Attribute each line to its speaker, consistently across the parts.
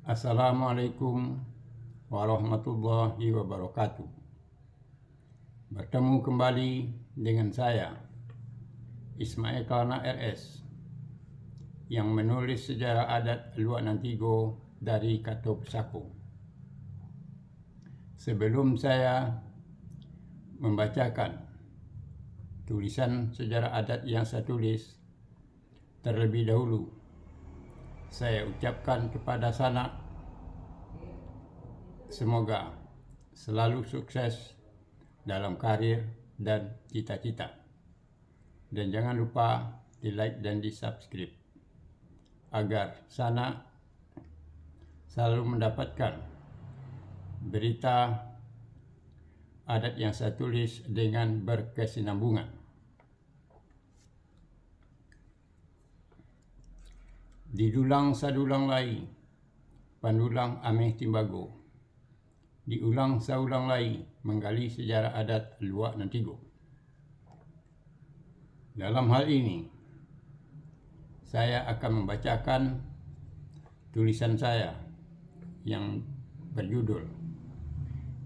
Speaker 1: Assalamualaikum warahmatullahi wabarakatuh. Bertemu kembali dengan saya, Ismail Kalana RS, yang menulis sejarah adat Luak Nantigo dari Kato Pesako. Sebelum saya membacakan tulisan sejarah adat yang saya tulis, terlebih dahulu saya ucapkan kepada sanak, semoga selalu sukses dalam karir dan cita-cita. Dan jangan lupa di like dan di subscribe agar sanak selalu mendapatkan berita adat yang saya tulis dengan berkesinambungan. Didulang sadulang lai, pandulang ameh timbago. Diulang saulang lai, menggali sejarah adat Luak Nantigo. Dalam hal ini, saya akan membacakan tulisan saya yang berjudul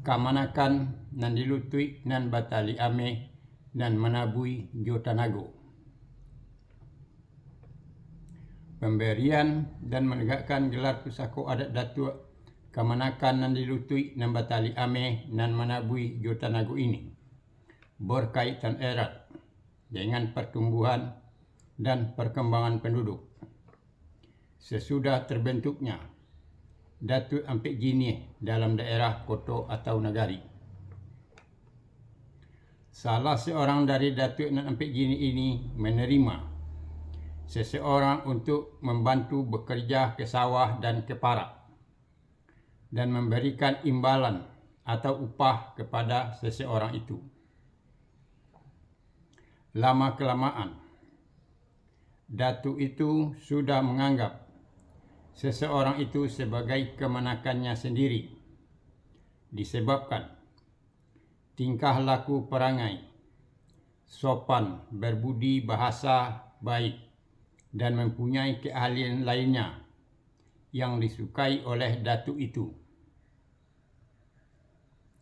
Speaker 1: Kamanakan nan dilutui nan batali ameh nan menabui jotanago. Pemberian dan menegakkan gelar pusako adat Datuk Kamanakan nan dilutui nan batali ameh nan menabui jotanago ini berkaitan erat dengan pertumbuhan dan perkembangan penduduk. Sesudah terbentuknya Datuk Ampek Jinih dalam daerah Koto atau Nagari. Salah seorang dari Datuk dan Ampek Jinih ini menerima seseorang untuk membantu bekerja ke sawah dan ke parak dan memberikan imbalan atau upah kepada seseorang itu. Lama-kelamaan, Datuk itu sudah menganggap seseorang itu sebagai kemenakannya sendiri, disebabkan tingkah laku perangai, sopan, berbudi bahasa baik, dan mempunyai keahlian lainnya yang disukai oleh Datuk itu.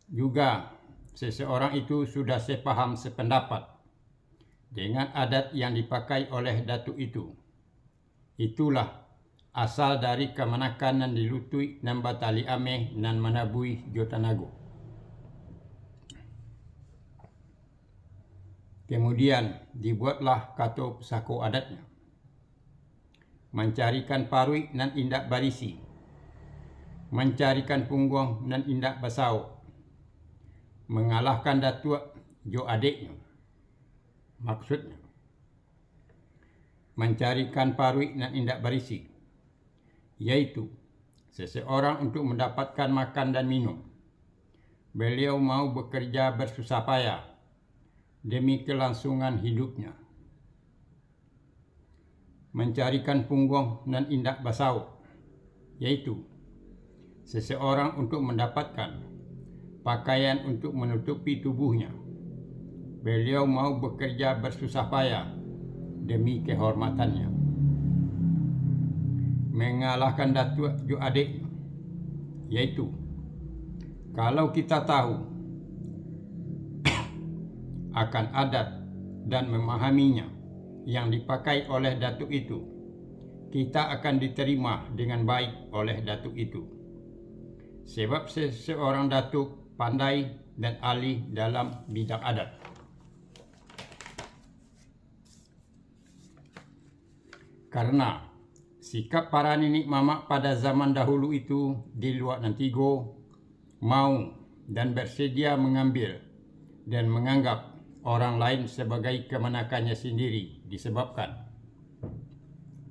Speaker 1: Juga seseorang itu sudah sepaham sependapat dengan adat yang dipakai oleh Datuk itu. Itulah asal dari Kamanakan nan dilutui nan batali ameh nan menabui jotanago. Kemudian dibuatlah Kato Pesako adatnya. Mencarikan parui nan indak barisi, mencarikan punggung nan indak basau, mengalahkan datuk jo adiknya. Maksudnya, mencarikan parui nan indak barisi, yaitu seseorang untuk mendapatkan makan dan minum. Beliau mau bekerja bersusah payah demi kelangsungan hidupnya. Mencarikan punggung nan indak basau, yaitu seseorang untuk mendapatkan pakaian untuk menutupi tubuhnya. Beliau mau bekerja bersusah payah demi kehormatannya. Mengalahkan datuk jo adiknya, yaitu kalau kita tahu akan adat dan memahaminya yang dipakai oleh datuk itu, kita akan diterima dengan baik oleh datuk itu. Sebab seseorang datuk pandai dan ahli dalam bidang adat. Karena sikap para nenek mamak pada zaman dahulu itu di Luak Nantigo mau dan bersedia mengambil dan menganggap orang lain sebagai kemenakannya sendiri disebabkan: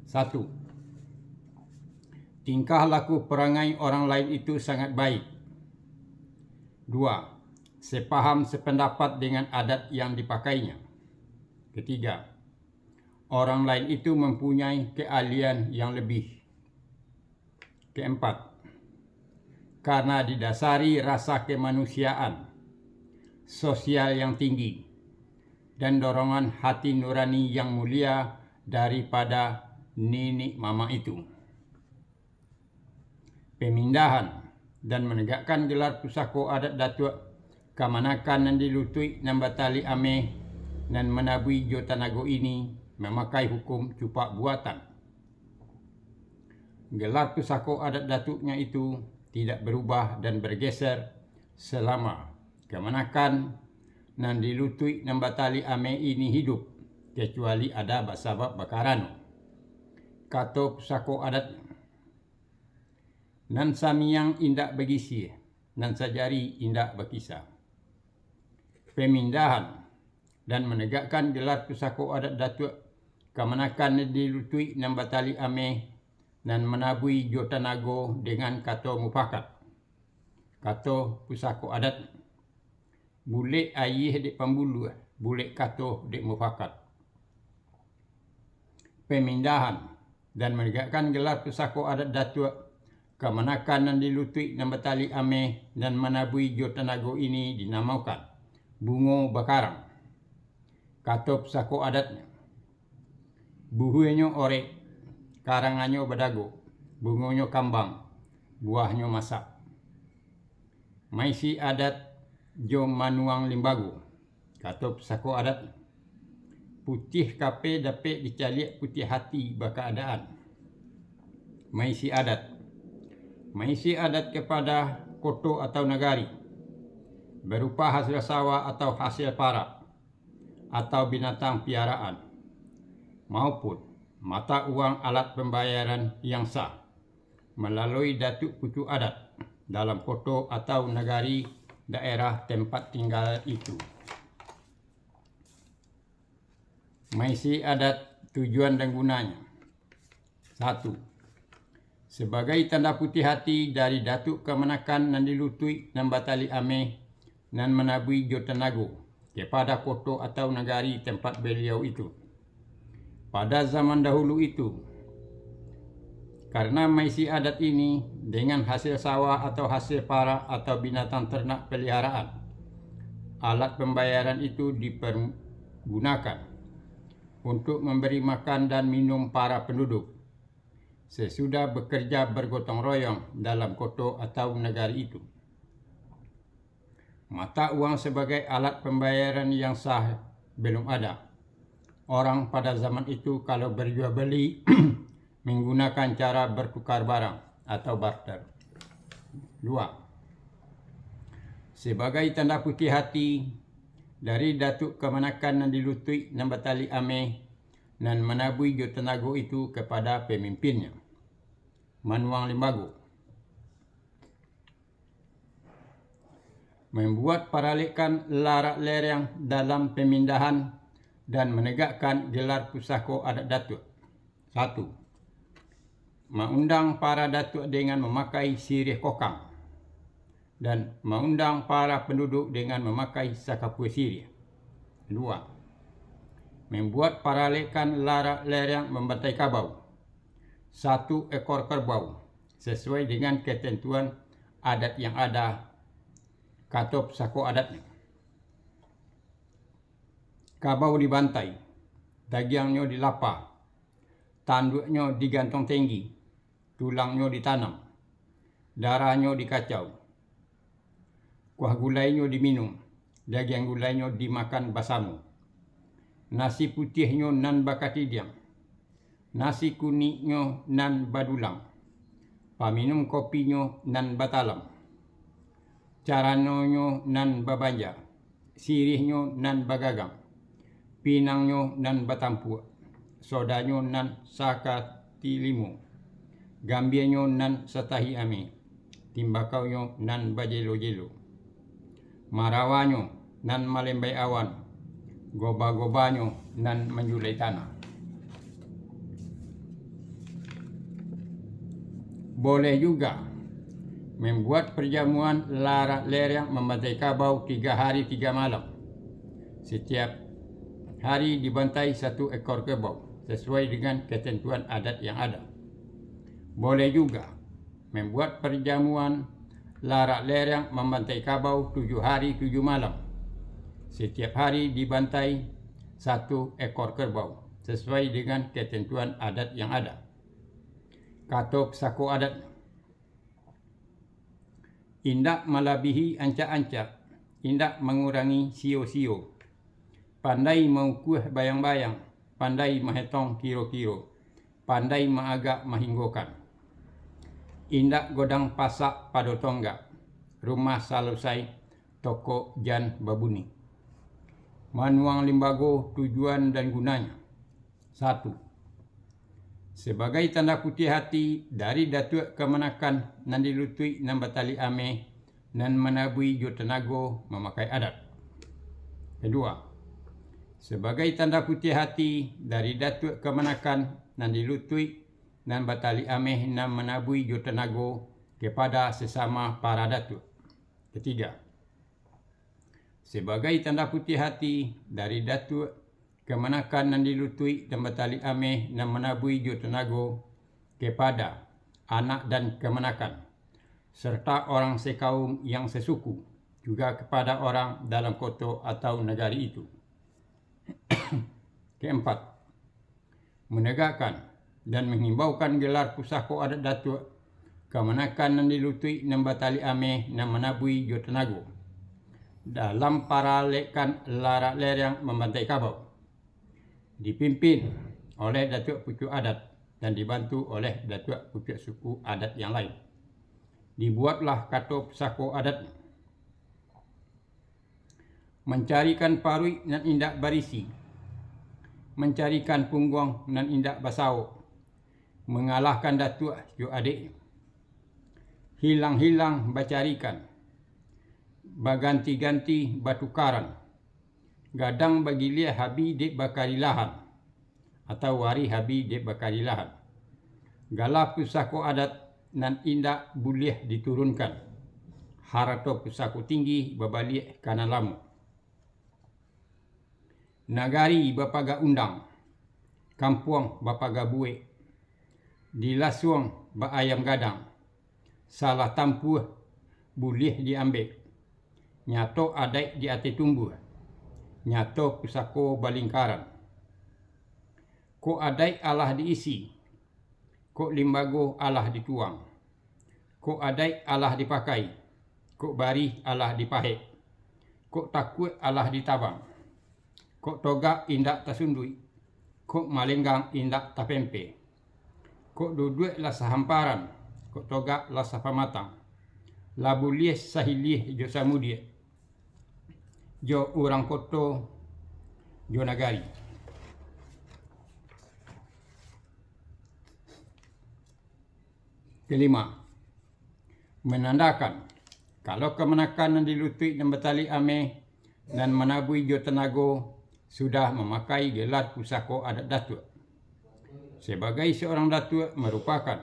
Speaker 1: 1. Tingkah laku perangai orang lain itu sangat baik. 2. Sepaham sependapat dengan adat yang dipakainya. 3. Orang lain itu mempunyai keahlian yang lebih. 4. Karena didasari rasa kemanusiaan, sosial yang tinggi, dan dorongan hati nurani yang mulia daripada nenek mama itu. pemindahan dan menegakkan gelar pusako adat Datuk Kamanakan nan dilutui nan batali ame nan menabui jo tanago ini memakai hukum cupak buatan. Gelar pusako adat datuknya itu tidak berubah dan bergeser selama Kamanakan nan dilutui nan batali ame ini hidup, kecuali ada sebab bakarano. Kato pusako adat nan samiang indak begisi, nan sajari indak berkisah. Pemindahan dan menegakkan gelar pusako adat Datuk Kamanakan nan dilutui nan batali ame nan menabui jo tanago dengan kato mufakat. Kato pusako adat bule ayih dek pambulu, bule kato dek mufakat. Pemindahan dan menegakkan gelar pusako adat Datuk Kamanakan nan dilutui nan batali ame dan menabui jo tanago ini dinamakan bungo bakarang. Kato pusako adatnya buhuenyo orek, karanganyo badago, bungonyo kambang, buahnya masak. Maisi adat jo manuang limbago. Kato pusako adat putih kape dapat dicaliak putih hati berkeadaan. Maisi adat kepada koto atau negari berupa hasil sawah atau hasil parak atau binatang piaraan maupun mata uang alat pembayaran yang sah melalui datuk pucuk adat dalam koto atau negari daerah tempat tinggal itu. Maisi adat tujuan dan gunanya. 1. Sebagai tanda putih hati dari Datuk Kamanakan nan dilutui nan batali ame nan menabui jo tanago kepada koto atau negari tempat beliau itu. Pada zaman dahulu itu, karena maisi adat ini dengan hasil sawah atau hasil parak atau binatang ternak peliharaan, alat pembayaran itu dipergunakan untuk memberi makan dan minum para penduduk sesudah bekerja bergotong royong dalam koto atau negari itu. Mata uang sebagai alat pembayaran yang sah belum ada. Orang pada zaman itu kalau berjual beli menggunakan cara bertukar barang atau barter. 2. Sebagai tanda putih hati dari Datuk Kamanakan nan dilutui nan batali ame nan menabui jo tanago itu kepada pemimpinnya, Manuang Limbago. Membuat paralekan larak lereng dalam pemindahan dan menegakkan gelar pusako adat Datuk. 1. Mengundang para datuk dengan memakai sirih kokang dan mengundang para penduduk dengan memakai sakapui sirih. 2. Membuat paralekan larak lereng membantai kabau 1 ekor kerbau sesuai dengan ketentuan adat yang ada. Kato pusako adatnya. Kabau dibantai, dagingnya dilapa, tanduknya digantung tinggi, tulangnya ditanam, darahnya dikacau, kuah gulainya diminum, daging gulainya dimakan basamu, nasi putihnya nan bakatidiang, nasi kuningnya nan badulang, paminum kopinya nan batalam, caranonyo nan babanja, sirihnya nan bagagang, pinangnya nan batampu, sodanyo nan sakatilimu, gambiernya nan satahi ame, timbakaunya nan bajelo-jelo, marawanyo nan malembai awan, goba-gobanyo nan menjulai tanah. Boleh juga membuat perjamuan larak lereng membantai kabau 3 hari 3 malam. Setiap hari dibantai 1 ekor kerbau sesuai dengan ketentuan adat yang ada. Boleh juga membuat perjamuan larak lereng membantai kabau 7 hari 7 malam. Setiap hari dibantai 1 ekor kerbau sesuai dengan ketentuan adat yang ada. Kato pusako adat. indak melebihi ancak-ancak, indak mengurangi sio-sio, pandai mengukuh bayang-bayang, pandai menghitung kiro-kiro, pandai mengagak mahinggokan. Indak godang pasak pada tonggak, rumah selesai toko jan babuni. Manuang limbago tujuan dan gunanya. 1. Sebagai tanda putih hati dari datuk kemenakan nan dilutui nan batali ame nan menabui jo tenago memakai adat. 2. Sebagai tanda putih hati dari datuk kemenakan nan dilutui nan batali ame nan menabui jo tenago kepada sesama para datuk. 3. Sebagai tanda putih hati dari datuk kemenakan nan dilutui dan batali ame nan menabui jo tenago kepada anak dan kemenakan serta orang sekaum yang sesuku, juga kepada orang dalam kota atau negari itu. 4. Menegakkan dan menghimbaukan gelar pusako adat datuk kemenakan nan dilutui nan batali ame nan menabui jo tenago dalam paralekan larak lerang membantai kabau, dipimpin oleh datuk pucuk adat dan dibantu oleh datuk pucuk suku adat yang lain. Dibuatlah kata pusako adat. Mencarikan parui nan indak barisi, mencarikan punggung nan indak basau, mengalahkan datuk jo adik, hilang-hilang bacarikan, baganti-ganti batukaran, gadang bagi lia habi dek bakari lahan, atau wari habi dek bakari lahan. Gala pusako adat nan indak boleh diturunkan, harato pusako tinggi babalik kanan lamu. Nagari bapaga undang, kampung bapaga buik, dilasuang ba ayam gadang, salah tampuh boleh diambil, nyato adai di ati tumbuh, nyato pusako balingkaran. Ko adai alah diisi, ko limbago alah dituang, ko adai alah dipakai, ko bari alah dipahit, ko takut alah ditabang, ko togak indak tasundui, ko malenggang indak tapempe, ko duduk lah sahamparan, ko togak lah sapamatang, labulies sahilih jo samudie, jo orang koto jo nagari. Kelima, menandakan kalau kemenakan yang dilutui dan batali ame dan menabui jo tenago sudah memakai gelar pusako adat datuk. Sebagai seorang datuk merupakan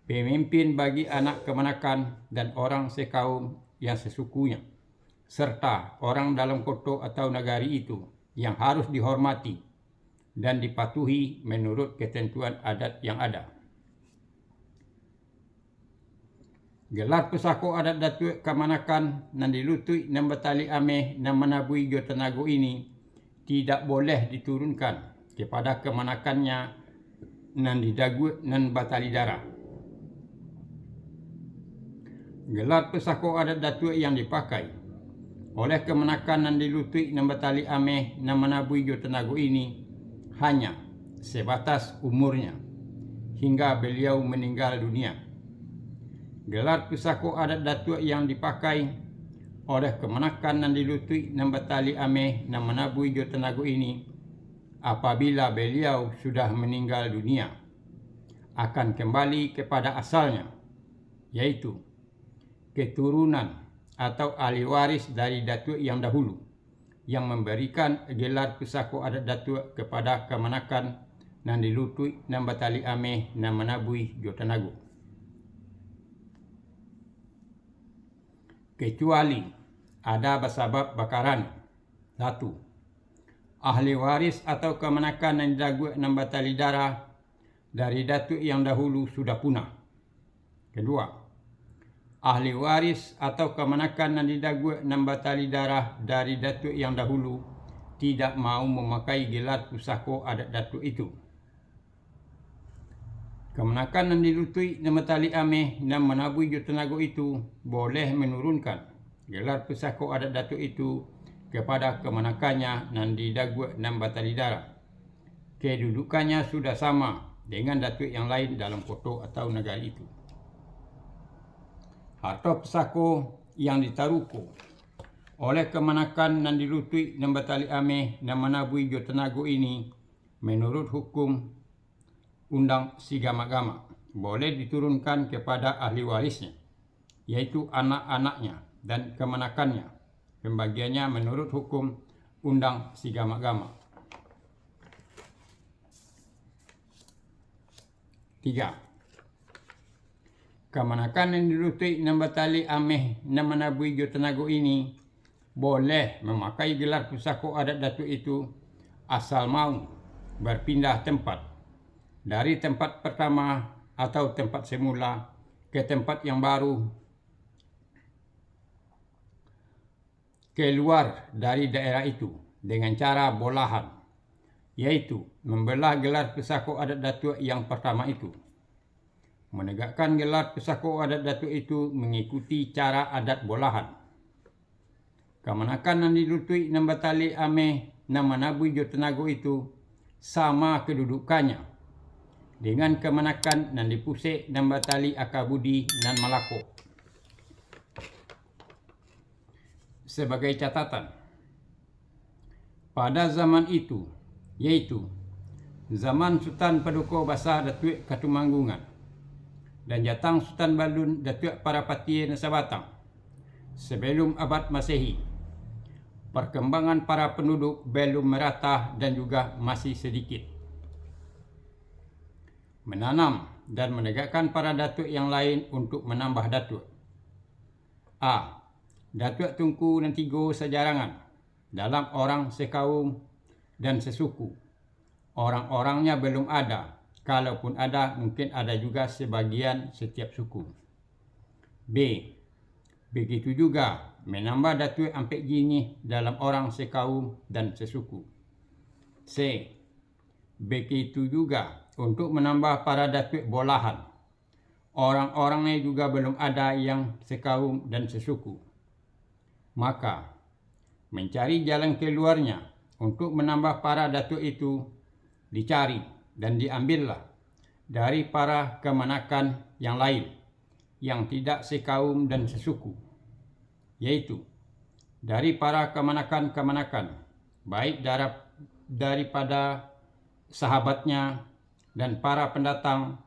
Speaker 1: pemimpin bagi anak kemenakan dan orang sekaum yang sesukunya, serta orang dalam kota atau negari itu yang harus dihormati dan dipatuhi menurut ketentuan adat yang ada. Gelar pusako adat datuk kemenakan nan dilutui nan batali ame nan menabui jo tenago ini tidak boleh diturunkan kepada kemenakannya nan didagut nan batali darah. Gelar pusako adat datuk yang dipakai oleh kemenakan nan dilutui nan batali ame nan menabui jo tenago ini hanya sebatas umurnya hingga beliau meninggal dunia. Gelar pusako adat datuk yang dipakai oleh kemenakan nan dilutui nan batali ame nan menabui jo tenago ini apabila beliau sudah meninggal dunia akan kembali kepada asalnya, yaitu keturunan atau ahli waris dari datuk yang dahulu yang memberikan gelar pusako adat datuk kepada kemenakan nan dilutui nan batali ame nan menabui jo tenago. Kecuali ada basabab bakaran. 1. Ahli waris atau kemenakan yang didagut nan batali darah dari datuk yang dahulu sudah punah. 2. Ahli waris atau kemenakan yang didagut nan batali darah dari datuk yang dahulu tidak mau memakai gelar pusako adat datuk itu. Kemenakan nan dilutui nama tali ame nan menabui jo tenago itu boleh menurunkan gelar pesako adat datuk itu kepada kemenakannya nan didagu nan batali dara. Kedudukannya sudah sama dengan datuk yang lain dalam kota atau negara itu. Harta pesako yang ditaruhku oleh kemenakan nan dilutui nan batali ame nan menabui jo tenago ini menurut hukum undang sigama-gama boleh diturunkan kepada ahli warisnya, yaitu anak-anaknya dan kemenakannya. Pembagiannya menurut hukum undang sigama-gama. 3. Kemenakan yang dilutui nan batali ameh nan menabui jo tenago ini boleh memakai gelar pusako adat datuk itu asal mau berpindah tempat dari tempat pertama atau tempat semula ke tempat yang baru, keluar dari daerah itu dengan cara bolahan, yaitu membelah gelar pesako adat datuk yang pertama itu. Menegakkan gelar pesako adat datuk itu mengikuti cara adat bolahan. Kemenakan nan dilutui nan batali ame nan menabui jo tenago itu sama kedudukannya dengan kemenakan nan dipusik nan batali akabudi nan Malako. Sebagai catatan, pada zaman itu, yaitu zaman Sultan Paduka Besar Datuk Katumanggungan dan Jatang Sultan Balun Datuk Parapati Nasabatang, sebelum abad Masehi, perkembangan para penduduk belum merata dan juga masih sedikit. Menanam dan menegakkan para datuk yang lain untuk menambah datuk. A. Datuk Tunku dan Tiga sejarangan dalam orang sekaum dan sesuku. Orang-orangnya belum ada. Kalaupun ada, mungkin ada juga sebagian setiap suku. B. Begitu juga menambah datuk ampek jinih dalam orang sekaum dan sesuku. C. Begitu juga untuk menambah para datuk bolahan. Orang-orangnya juga belum ada yang sekaum dan sesuku. Maka, mencari jalan keluarnya untuk menambah para datuk itu dicari dan diambillah dari para kemenakan yang lain yang tidak sekaum dan sesuku, yaitu dari para kemenakan-kemenakan, baik daripada sahabatnya dan para pendatang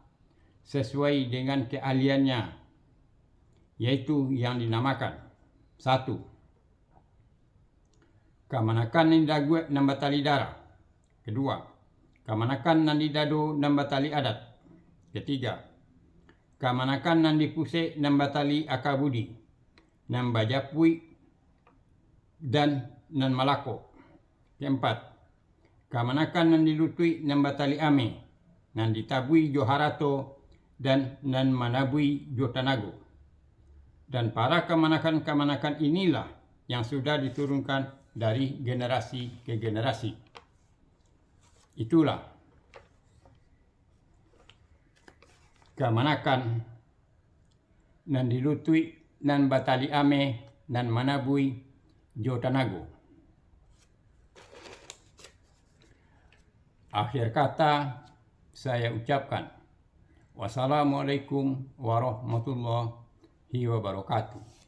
Speaker 1: sesuai dengan keahliannya, yaitu yang dinamakan 1. Kemenakan nan didagu nan batali dara. 2. Kemenakan nan didado nan batali adat. 3. Kemenakan nan dipusik nan batali akabudi, nan bajapui dan nan Malako. 4. Kemenakan nan dilutui nan batali ame, nan ditabui jo harato dan nan menabui jo tanago. Dan para kemenakan-kemenakan inilah yang sudah diturunkan dari generasi ke generasi. Itulah kemenakan nan dilutui nan batali ame nan menabui jo tanago. Akhir kata saya ucapkan wassalamualaikum warahmatullahi wabarakatuh.